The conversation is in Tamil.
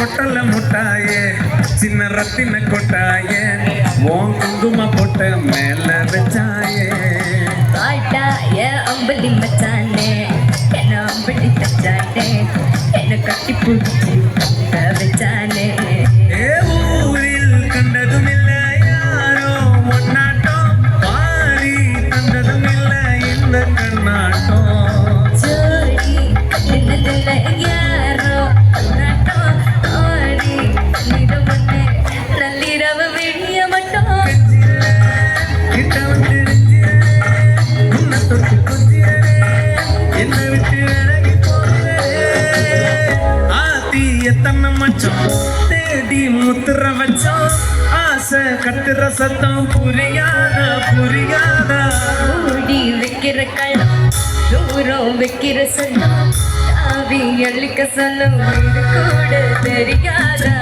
கொட்டல முட்டாயே சின்ன ரத்தின கொட்டாயே ஓன் குங்கும போட்ட மேல வச்சாயே காட்டாய அம்பலி மச்சானே என்ன அம்பலி தச்சானே என்ன கட்டி பிடிச்சி வச்சானே ஏ ஊரில் கண்டதும் இல்லை யாரோ ஒன்னாட்டம் பாரி தந்ததும் இல்லை இந்த கண்ணாட்டம் ஜோடி என்னதில்லை யாரோ நாட்டம் ஆடி நிறவண்ணே நள்ளிரவு விடிய மட்டும் கிட்ட வந்து உன்னை தொட்டு கொஞ்சியரே என்னை விட்டு விலகி போகிறே ஆத்தி எத்தனை மச்சம் தேடி முத்துற வச்சோம் ஆசை கட்டுற சத்தம் புரியாதா புரியாதா ஓடி வைக்கிற களம் தூரம் வைக்கிற சொந்தம் தாவி அள்ளிக்க சொல்லும் இது கூட தெரியாதா